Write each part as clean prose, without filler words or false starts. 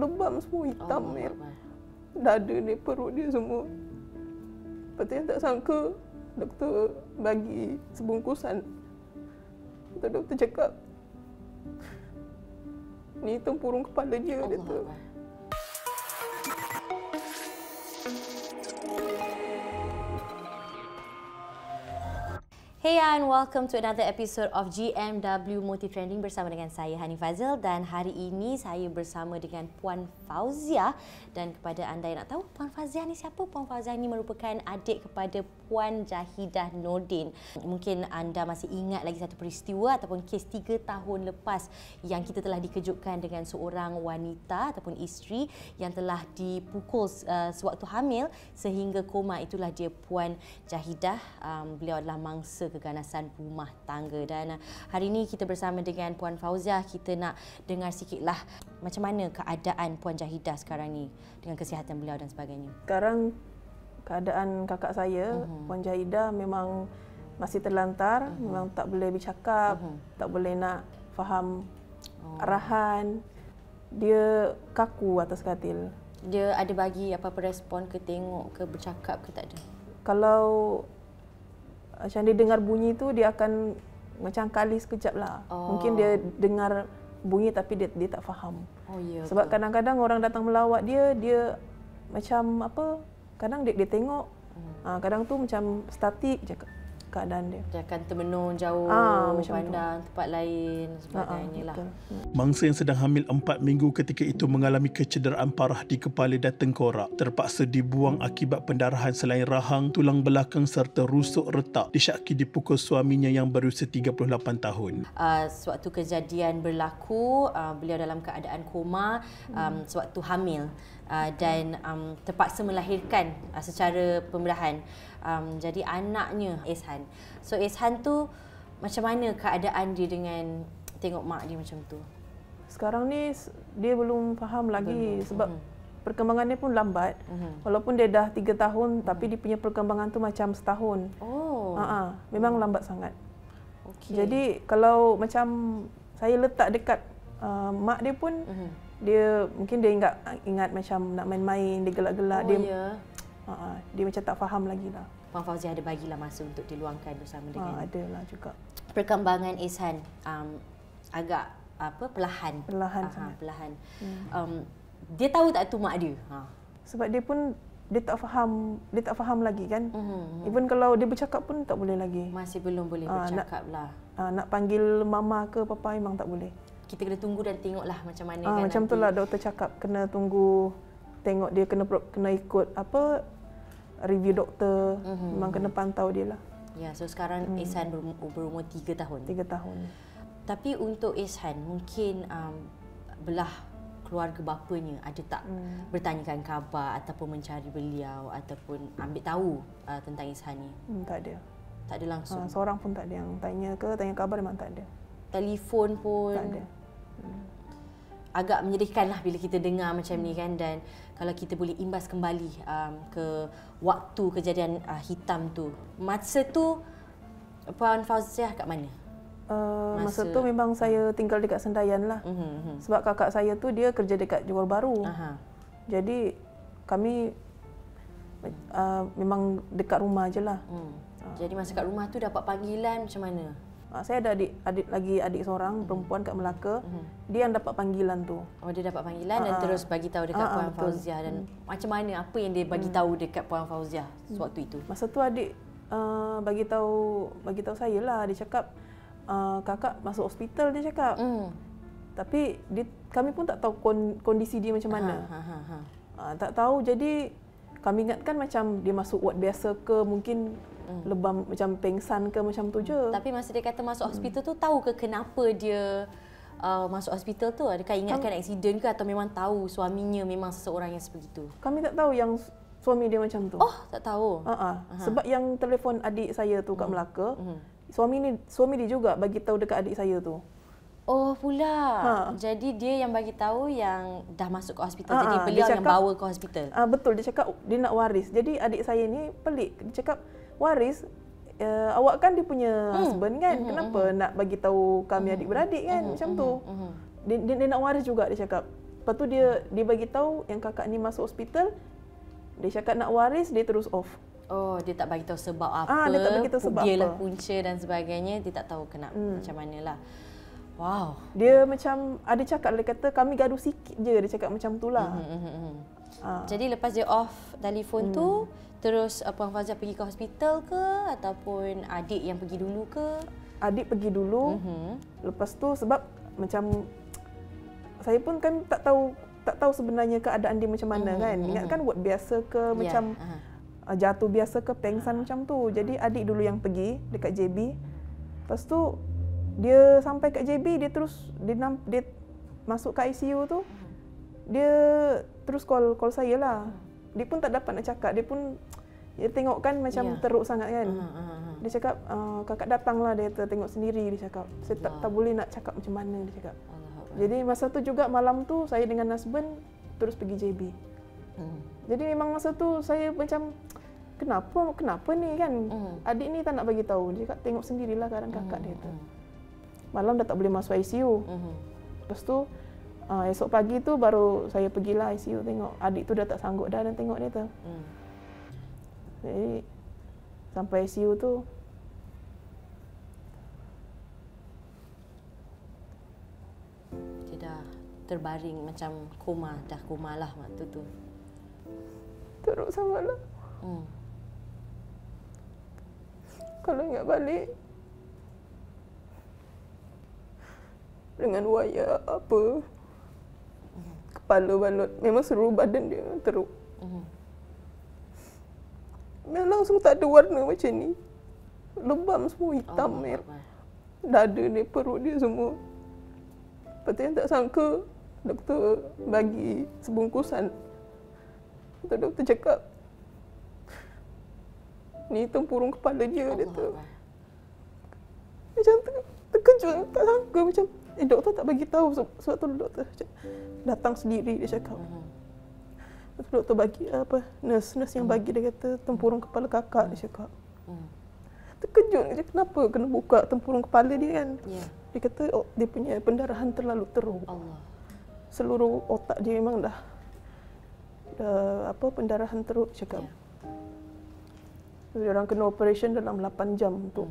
lebam semua hitam dada ni, perut dia semua. Lepas tu yang tak sangka doktor bagi sebungkusan. Doktor cakap ni tempurung kepala dia, kata. Hey and welcome to another episode of GMW Multi Trending bersama dengan saya Hani Fazil, dan hari ini saya bersama dengan Puan Fauzia. Dan kepada anda yang nak tahu Puan Fauzia ni siapa? Puan Fauzia ni merupakan adik kepada Puan Jahidah Nordin. Mungkin anda masih ingat lagi satu peristiwa ataupun kes 3 tahun lepas yang kita telah dikejutkan dengan seorang wanita ataupun isteri yang telah dipukul sewaktu hamil sehingga koma. Itulah dia Puan Jahidah. Beliau adalah mangsa keganasan rumah tangga, dan hari ini kita bersama dengan Puan Fauzia. Kita nak dengar sikitlah macam mana keadaan Puan Jahidah sekarang ni dengan kesihatan beliau dan sebagainya. Sekarang keadaan kakak saya, Puan Jahidah, memang masih terlantar, memang tak boleh bercakap, tak boleh nak faham arahan. Dia kaku atas katil. Dia ada bagi apa-apa respon ke, tengok ke, bercakap ke, tak ada? Kalau macam dia dengar bunyi tu, dia akan macam kali sekejap lah. Mungkin dia dengar bunyi tapi dia tak faham. Ya, sebab kadang-kadang orang datang melawat dia macam apa, kadang dia tengok, kadang tu macam statik je keadaan dia. Dia akan termenung jauh, pandang tempat lain sebagainya lah. Mangsa yang sedang hamil 4 minggu ketika itu mengalami kecederaan parah di kepala dan tengkorak. Terpaksa dibuang akibat pendarahan selain rahang, tulang belakang serta rusuk retak. Disyaki dipukul suaminya yang berusia 38 tahun. Sewaktu kejadian berlaku, beliau dalam keadaan koma sewaktu hamil. Dan terpaksa melahirkan secara pembedahan. Jadi anaknya Eshan. So Eshan tu macam mana keadaan dia dengan tengok mak dia macam tu? Sekarang ni dia belum faham lagi sebab perkembangannya pun lambat. Walaupun dia dah 3 tahun tapi dia punya perkembangan tu macam setahun. Memang lambat sangat. Jadi kalau macam saya letak dekat mak dia pun, dia mungkin dia ingat macam nak main-main, dia gelak-gelak, dia macam tak faham lagi lah. Puan Fauzia ada bagilah masa untuk diluangkan bersama dengan adalah juga. Perkembangan Eshan agak perlahan. Perlahan. Dia tahu tak tu mak dia? Sebab dia pun dia tak faham lagi kan. Even kalau dia bercakap pun tak boleh lagi. Masih belum boleh bercakap lah. Nak panggil mama ke papa memang tak boleh. Kita kena tunggu dan tengoklah macam mana kan. Macam nanti. Itulah doktor cakap, kena tunggu tengok dia, kena ikut review doktor. Memang kena pantau dia lah. Ya, so sekarang Eshan berumur 3 tahun. 3 tahun. Tapi untuk Eshan, mungkin belah keluarga bapanya ada tak bertanyakan khabar ataupun mencari beliau ataupun ambil tahu tentang Eshan ni? Tak ada. Tak ada langsung? Seorang pun tak ada yang tanya khabar, memang tak ada. Telefon pun? Tak ada. Agak menyedihkan lah bila kita dengar macam ni kan. Dan kalau kita boleh imbas kembali ke waktu kejadian hitam tu, masa tu Puan Fauzia kat mana? Masa tu memang saya tinggal dekat Sendayan lah. Sebab kakak saya tu dia kerja dekat Johor Bahru. Jadi kami memang dekat rumah je lah. Jadi masa kat rumah tu dapat panggilan macam mana? Saya ada adik seorang perempuan kat Melaka. Dia yang dapat panggilan tu. Dia dapat panggilan dan terus bagi tahu dekat Puan Fauzia. Dan macam mana, apa yang dia bagi tahu dekat Puan Fauzia sewaktu itu? Masa tu adik bagi tahu saya lah. Dia cakap kakak masuk hospital, dia cakap. Tapi kami pun tak tahu kondisi dia macam mana. Tak tahu, jadi kami ingatkan macam dia masuk ward biasa ke, mungkin lebam macam pengsan ke macam tu je. Tapi masa dia kata masuk hospital tu, tahu ke kenapa dia masuk hospital tu? Adakah ingatkan aksiden ke atau memang tahu suaminya memang seseorang yang sebegitu? Kami tak tahu yang suami dia macam tu. Tak tahu? Sebab yang telefon adik saya tu kat Melaka, suami dia juga bagi tahu dekat adik saya tu. Pula. Jadi dia yang bagi tahu yang dah masuk ke hospital. Jadi beliau yang bawa ke hospital. Betul, dia cakap dia nak waris. Jadi adik saya ni pelik. Dia cakap, waris, awak kan dia punya husband kan, kenapa nak bagi tahu kami adik-beradik kan, macam tu. Dia nak waris juga, dia cakap. Lepas tu dia bagi tahu yang kakak ni masuk hospital. Dia cakap nak waris, dia terus off. Oh, dia tak bagi tahu sebab apa. Dia tak bagi tahu sebab dia lah apa. punca dan sebagainya, dia tak tahu kena macam manalah. Wow. Dia macam ada cakap, dia kata kami gaduh sikit je, dia cakap macam tu lah. Jadi lepas dia off telefon tu, terus Puan Fauzia pergi ke hospital ke ataupun adik yang pergi dulu ke? Adik pergi dulu. Lepas tu sebab macam saya pun kan tak tahu sebenarnya keadaan dia macam mana kan. Ingat kan ward biasa ke macam jatuh biasa ke pengsan macam tu. Jadi adik dulu yang pergi dekat JB. Lepas tu dia sampai kat JB, dia terus dia masuk ke ICU tu. Dia terus call saya lah. Dia pun tak dapat nak cakap. Dia tengok kan macam teruk sangat kan. Dia cakap kakak datanglah, dia tengok sendiri, dia cakap. Saya tak boleh nak cakap macam mana, dia cakap. Jadi masa tu juga malam tu saya dengan husband terus pergi JB. Jadi memang masa tu saya macam kenapa ni kan? Adik ni tak nak bagi tahu. Dia cakap tengok sendirilah keadaan kakak dia tu. Malam dah tak boleh masuk ICU. Lepas tu esok pagi tu baru saya pergilah ICU tengok. Adik tu dah tak sanggup dah dan tengok dia tu. Jadi sampai ICU tu dia dah terbaring macam koma, dah koma lah waktu tu. teruk sangatlah. Kalau ingat balik dengan wayar apa, kepala balut, memang seluruh badan dia teruk. Memang langsung tak ada warna macam ni. Lebam semua hitam, merah. Dada dia, perut dia semua. Lepas tu yang tak sangka, doktor bagi sebungkusan. Doktor cakap, ni tempurung kepala dia, dia tu. Macam terkejut, tak sangka macam doktor tak bagi tahu sebab tu doktor datang sendiri, dia cakap. Lepas tu doktor bagi nurse yang bagi, dia kata tempurung kepala kakak, dia cakap. Terkejut, dia kenapa kena buka tempurung kepala dia kan. Dia kata dia punya pendarahan terlalu teruk. Seluruh otak dia memang dah pendarahan teruk, cakap. Dia orang kena operation dalam 8 jam untuk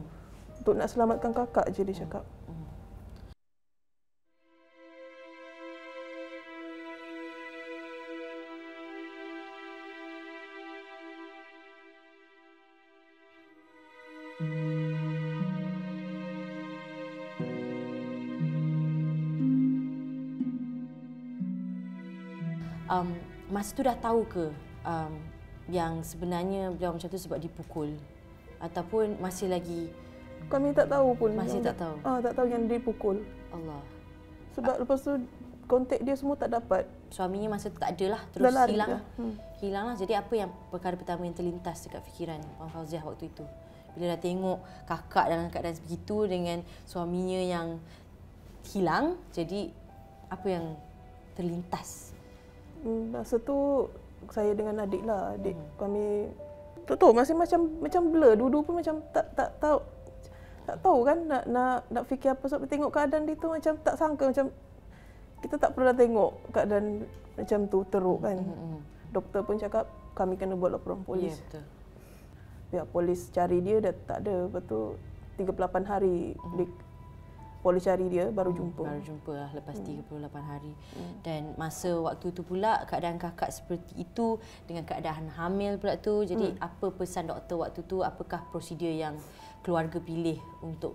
nak selamatkan kakak je, dia cakap. Masa tu dah tahu ke yang sebenarnya beliau macam tu sebab dipukul ataupun masih lagi? Kami tak tahu pun. Masih tak tahu? Tak tahu yang dipukul. Allah. Sebab lepas tu kontak dia semua tak dapat. Suaminya masa tu tak ada lah, terus hilang lah. Hilang lah. Jadi apa yang perkara pertama yang terlintas dekat fikiran Puan Fauziah waktu itu? Bila dah tengok kakak dalam keadaan begitu dengan suaminya yang hilang, jadi apa yang terlintas? Masa tu saya dengan adik lah, adik kami tak tahu, masih macam blur, dua-dua pun macam tak tahu kan nak fikir apa sebab tengok keadaan dia tu macam tak sangka, macam kita tak pernah tengok keadaan macam tu teruk kan. Doktor pun cakap kami kena buat laporan polis. Ya, betul. Pihak polis cari dia dah tak ada, lepas tu 38 hari polis cari dia baru jumpa. Baru jumpa lah lepas 38 hari. Dan masa waktu tu pula keadaan kakak seperti itu dengan keadaan hamil pula tu. Jadi apa pesan doktor waktu tu? Apakah prosedur yang keluarga pilih untuk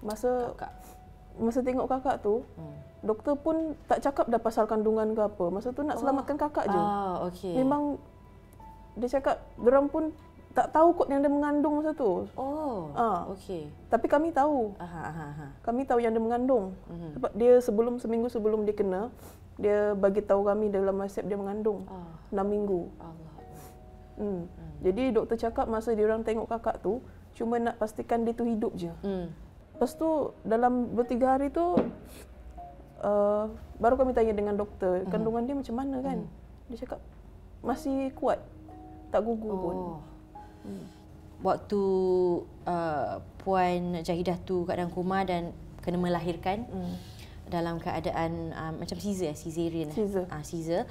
masa tengok kakak tu, doktor pun tak cakap dah pasal kandungan ke apa. Masa tu nak selamatkan kakak je. Okay. Memang dia cakap diorang pun tak tahu kot yang dia mengandung masa tu. Okey. Tapi kami tahu. Kami tahu yang dia mengandung. Sebab dia seminggu sebelum dia kena, dia bagi tahu kami dalam WhatsApp dia mengandung. 6 minggu. Jadi doktor cakap masa dia orang tengok kakak tu, cuma nak pastikan dia tu hidup je. Lepas tu dalam 2-3 hari tu baru kami tanya dengan doktor, kandungan dia macam mana kan? Dia cakap masih kuat. Tak gugur pun. Waktu Puan Jahidah tu keadaan koma dan kena melahirkan, dalam keadaan macam cesarean. Caesar.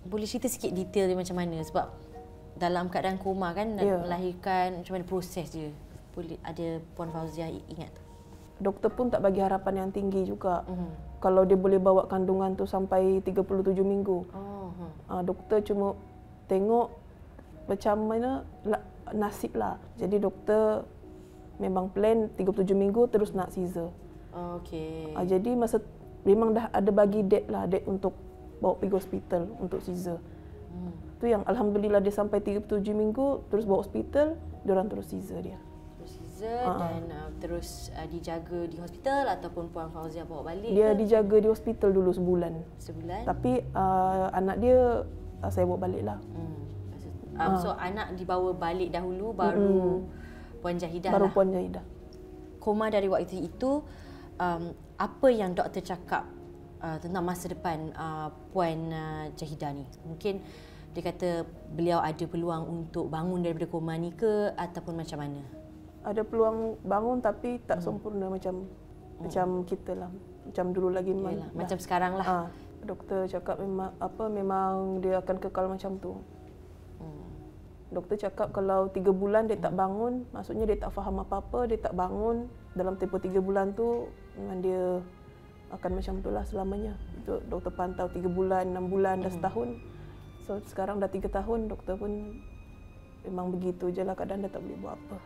Boleh cerita sikit detail dia macam mana, sebab dalam keadaan koma kan, nak melahirkan, macam mana proses dia? Boleh ada Puan Fauziah ingat? Doktor pun tak bagi harapan yang tinggi juga. Kalau dia boleh bawa kandungan tu sampai 37 minggu. Doktor cuma tengok macam mana nasib lah. Jadi doktor memang plan 37 minggu terus nak Caesar. Jadi memang dah ada bagi date untuk bawa pergi hospital untuk Caesar. Tu yang alhamdulillah dia sampai 37 minggu terus bawa hospital, diorang terus Caesar dia. Dan terus dijaga di hospital ataupun Puan Fauziah bawa balik? Dia dijaga di hospital dulu sebulan. Tapi anak dia saya bawa balik lah. So anak dibawa balik dahulu baru Puan Jahidah baru Puan Jahidah. Koma dari waktu itu, apa yang doktor cakap tentang masa depan Puan Jahidah ni? Mungkin dia kata beliau ada peluang untuk bangun daripada koma ni ke, ataupun macam mana? Ada peluang bangun tapi tak sempurna macam kita lah. Macam dulu lagi macam sekarang lah. Doktor cakap memang dia akan kekal macam tu. Doktor cakap kalau 3 bulan dia tak bangun, maksudnya dia tak faham apa-apa, dia tak bangun dalam tempoh 3 bulan tu, memang dia akan macam itulah selamanya. Itu doktor pantau 3 bulan, 6 bulan, dah setahun. So sekarang dah 3 tahun, doktor pun memang begitu je lah keadaan, dah tak boleh buat apa.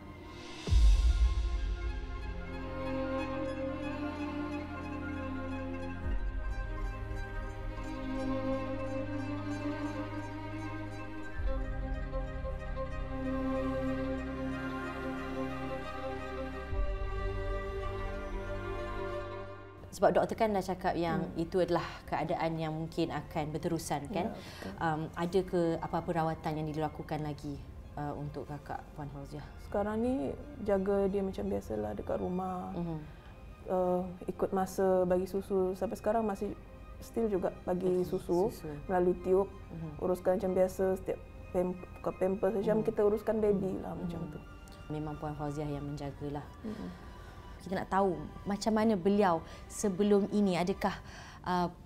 Sebab doktor kan dah cakap yang itu adalah keadaan yang mungkin akan berterusan kan. Ada ke apa-apa rawatan yang dilakukan lagi untuk kakak Puan Fauziah? Sekarang ni jaga dia macam biasalah dekat rumah. Ikut masa bagi susu. Sampai sekarang masih still juga bagi susu melalui tiup. Uruskan macam biasa, setiap tukar pampers macam kita uruskan baby lah macam tu. Memang Puan Fauziah yang menjagalah. Kita nak tahu macam mana beliau sebelum ini. Adakah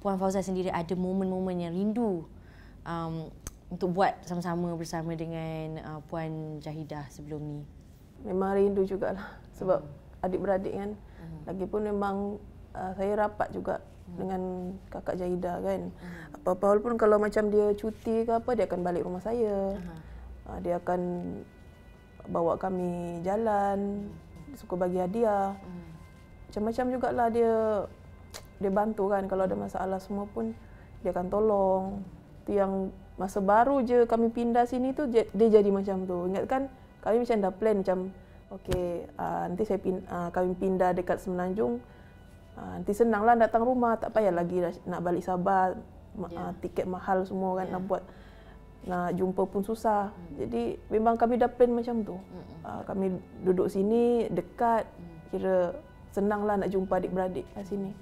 Puan Fauziah sendiri ada momen-momen yang rindu untuk buat sama-sama bersama dengan Puan Jahidah sebelum ni? Memang rindu jugalah sebab adik-beradik kan. Lagipun memang saya rapat juga dengan kakak Jahidah kan. Apa-apa walaupun kalau macam dia cuti ke apa, dia akan balik rumah saya. Dia akan bawa kami jalan, suka bagi hadiah. Macam-macam jugalah dia bantu kan. Kalau ada masalah semua pun dia akan tolong. Itu yang masa baru je kami pindah sini tu dia jadi macam tu. Ingat kan kami macam dah plan macam okey, nanti kami pindah dekat Semenanjung. Nanti senanglah datang rumah, tak payah lagi nak balik Sabah. Tiket mahal semua kan, nak jumpa pun susah. Jadi memang kami dah plan macam tu. Kami duduk sini dekat, kira senanglah nak jumpa adik-beradik kat sini.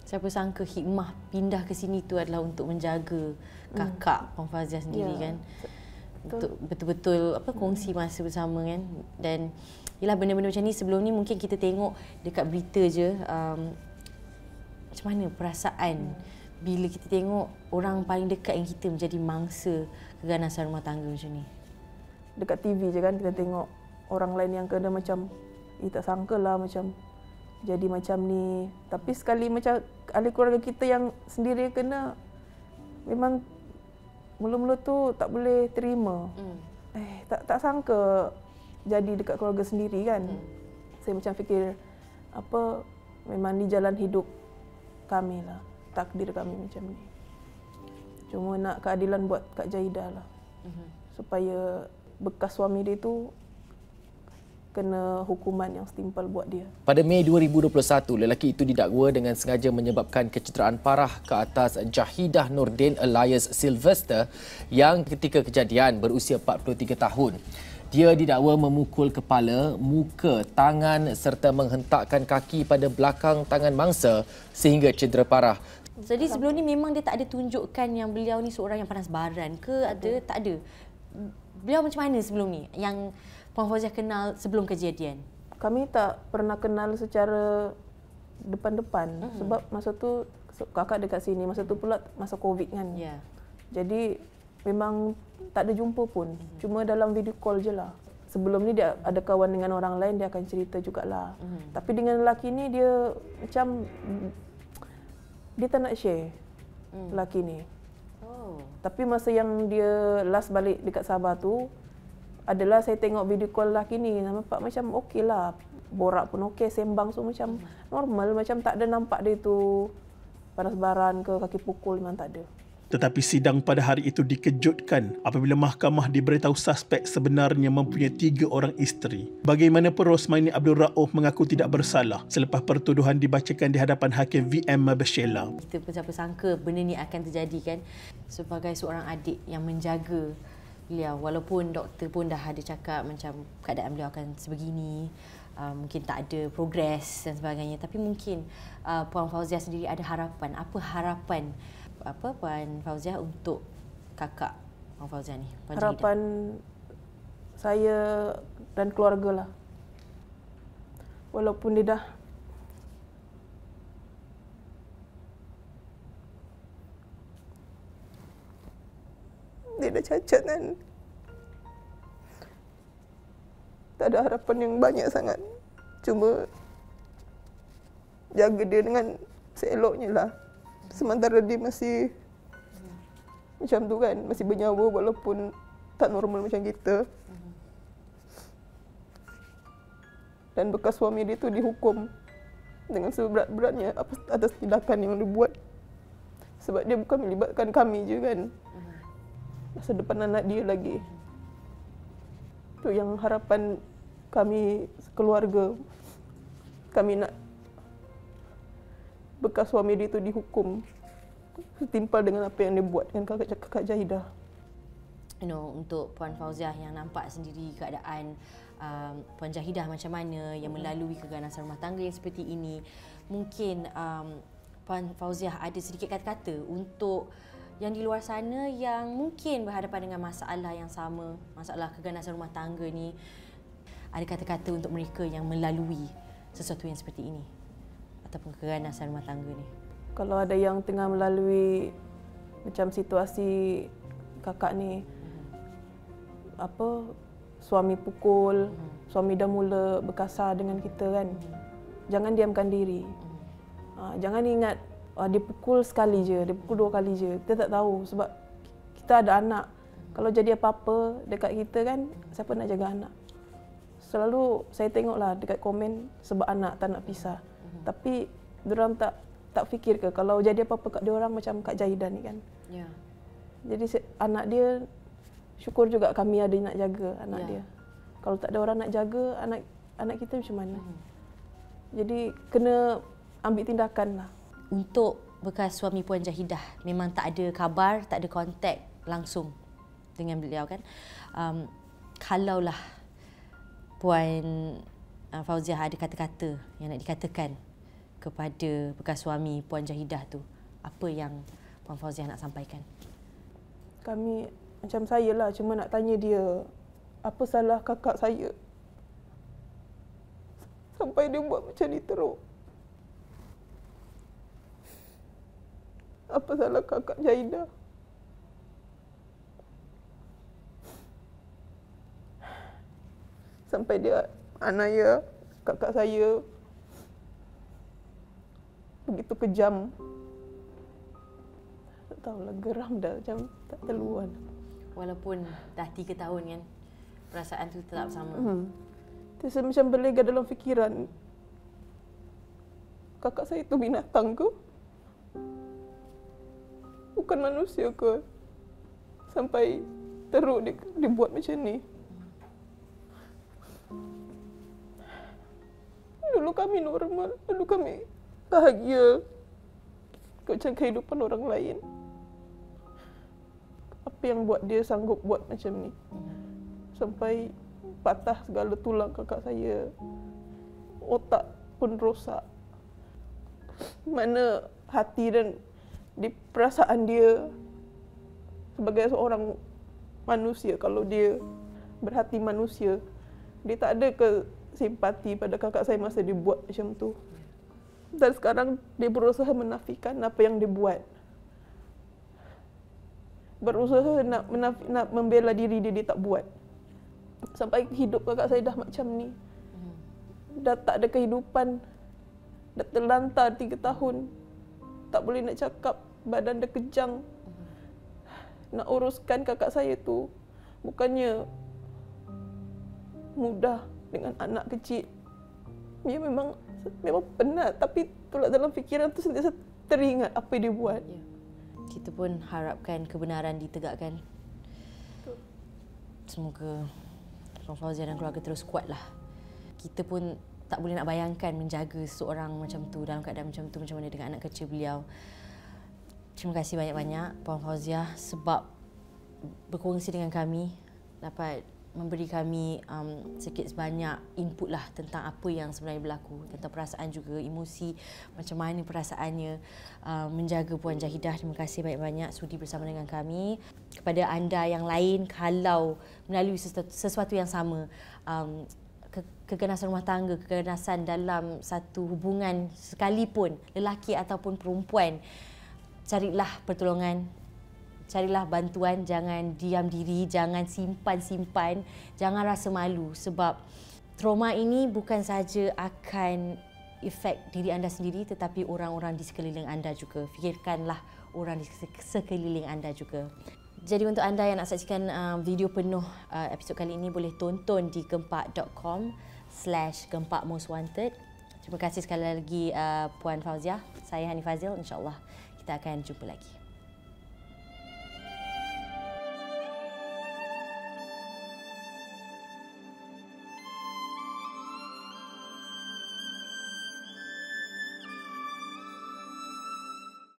Siapa sangka hikmah pindah ke sini tu adalah untuk menjaga kakak Puan Fauziah sendiri kan. Untuk betul-betul kongsi masa bersama kan. Dan yalah, benda-benda macam ni sebelum ni mungkin kita tengok dekat berita je. Macam mana perasaan bila kita tengok orang paling dekat yang kita menjadi mangsa keganasan rumah tangga macam ni? Dekat TV je kan kita tengok orang lain yang kena macam, tak sangka lah macam jadi macam ni. Tapi sekali macam ahli keluarga kita yang sendiri kena, memang mula-mula tu tak boleh terima. Tak sangka jadi dekat keluarga sendiri kan. Saya macam fikir memang ni jalan hidup kami lah, takdir kami macam ni. Cuma nak keadilan buat Kak Jahidah lah. Supaya bekas suami dia tu kena hukuman yang setimpal buat dia. Pada Mei 2021, lelaki itu didakwa dengan sengaja menyebabkan kecederaan parah ke atas Jahidah Nordin Elias Sylvester yang ketika kejadian berusia 43 tahun. Dia didakwa memukul kepala, muka, tangan serta menghentakkan kaki pada belakang tangan mangsa sehingga cedera parah. Jadi sebelum ni memang dia tak ada tunjukkan yang beliau ni seorang yang panas baran ke? Ada? Tak ada. Beliau macam mana sebelum ni yang Puan Fauziah kenal sebelum kejadian? Kami tak pernah kenal secara depan-depan. Sebab masa tu kakak dekat sini, masa tu pula masa COVID kan. Jadi memang tak ada jumpa pun. Cuma dalam video call je lah. Sebelum ni dia ada kawan dengan orang lain, dia akan cerita jugalah. Tapi dengan lelaki ni dia macam dia tak nak share lelaki ni. Tapi masa yang dia last balik dekat Sabah tu adalah saya tengok video call lelaki ni, nampak macam okey lah. Borak pun okey, sembang so macam normal, macam tak ada nampak dia tu panas baran ke kaki pukul, memang tak ada. Tetapi sidang pada hari itu dikejutkan apabila mahkamah diberitahu suspek sebenarnya mempunyai 3 orang isteri. Bagaimanapun Rosmaini Abdul Rauf mengaku tidak bersalah selepas pertuduhan dibacakan di hadapan Hakim VM Mabashela. Kita pun siapa sangka benda ni akan terjadi kan. Sebagai seorang adik yang menjaga beliau, walaupun doktor pun dah ada cakap macam keadaan beliau akan sebegini, mungkin tak ada progres dan sebagainya, tapi mungkin Puan Fauziah sendiri ada harapan. Apa harapan Puan Fauziah untuk kakak Puan Fauziah ni? Harapan saya dan keluarga lah. Walaupun dia dah cacat kan. Tak ada harapan yang banyak sangat. Cuma jaga dia dengan seeloknya lah. Sementara dia masih macam tu kan, masih bernyawa walaupun tak normal macam kita. Dan bekas suami dia tu dihukum dengan seberat-beratnya atas tindakan yang dia buat. Sebab dia bukan melibatkan kami je kan. Masa depan anak dia lagi. Tu yang harapan kami keluarga. Kami nak bekas suami dia tu dihukum setimpal dengan apa yang dia buat dengan kakak Jahidah. Untuk Puan Fauziah yang nampak sendiri keadaan Puan Jahidah macam mana yang melalui keganasan rumah tangga yang seperti ini, mungkin Puan Fauziah ada sedikit kata-kata untuk yang di luar sana yang mungkin berhadapan dengan masalah yang sama, masalah keganasan rumah tangga ni, ada kata-kata untuk mereka yang melalui sesuatu yang seperti ini ataupun keganasan rumah tangga ni? Kalau ada yang tengah melalui macam situasi kakak ni, suami pukul, suami dah mula berkasar dengan kita kan, jangan diamkan diri. Jangan ingat dia pukul sekali je, dia pukul 2 kali je. Kita tak tahu sebab kita ada anak. Kalau jadi apa-apa dekat kita kan, siapa nak jaga anak? Selalu saya tengoklah dekat komen sebab anak tak nak pisah. Tapi diorang tak fikir ke kalau jadi apa-apa kat diorang macam Kak Jahidah ni kan. Jadi anak dia, syukur juga kami ada nak jaga anak dia. Kalau tak ada orang nak jaga anak kita macam mana? Jadi kena ambil tindakan lah. Untuk bekas suami Puan Jahidah, memang tak ada kabar, tak ada kontak langsung dengan beliau kan. Kalaulah Puan Fauziah ada kata-kata yang nak dikatakan kepada bekas suami Puan Jahidah tu, apa yang Puan Fauziah nak sampaikan? Kami macam saya lah, cuma nak tanya dia, apa salah kakak saya sampai dia buat macam ni teruk? Apa salah kakak Jahidah? Sampai dia anaya kakak saya begitu kejam. Tak tahulah, geram dah macam tak terluan. Walaupun dah 3 tahun kan, perasaan tu tetap sama. Terus macam berlega dalam fikiran, kakak saya tu binatang ke? Bukan manusia ke? Sampai teruk dia buat macam ni. Dulu kami normal, dulu kami bahagia macam kehidupan orang lain. Apa yang buat dia sanggup buat macam ni? Sampai patah segala tulang kakak saya, otak pun rosak. Mana hati dan di perasaan dia sebagai seorang manusia, kalau dia berhati manusia, dia tak ada ke simpati pada kakak saya masa dia buat macam tu. Dan sekarang dia berusaha menafikan apa yang dia buat. Berusaha nak membela diri dia tak buat. Sampai hidup kakak saya dah macam ni. Dah tak ada kehidupan. Dah terlantar 3 tahun. Tak boleh nak cakap, badan dah kejang. Nak uruskan kakak saya tu bukannya mudah dengan anak kecil. Dia memang penat, tapi pula dalam fikiran tu sentiasa teringat apa dia buat. Ya. Kita pun harapkan kebenaran ditegakkan. Betul. Semoga Puan Fauzia dan keluarga terus kuatlah. Kita pun tak boleh nak bayangkan menjaga seorang macam tu, dalam keadaan macam tu, macam mana dengan anak kecil beliau. Terima kasih banyak-banyak Puan Fauzia sebab berkongsi dengan kami, dapat memberi kami sikit sebanyak input lah tentang apa yang sebenarnya berlaku, tentang perasaan juga, emosi, macam mana perasaannya menjaga Puan Jahidah. Terima kasih banyak-banyak sudi bersama dengan kami. Kepada anda yang lain, kalau melalui sesuatu yang sama, keganasan rumah tangga, keganasan dalam satu hubungan sekalipun, lelaki ataupun perempuan, carilah pertolongan, carilah bantuan, jangan diam diri, jangan simpan-simpan, jangan rasa malu sebab trauma ini bukan saja akan efek diri anda sendiri tetapi orang-orang di sekeliling anda juga. Fikirkanlah orang di sekeliling anda juga. Jadi untuk anda yang nak saksikan video penuh episod kali ini, boleh tonton di gempak.com/gempakmostwanted. Terima kasih sekali lagi Puan Fauzia. Saya Hani Fazil, insya-Allah kita akan jumpa lagi.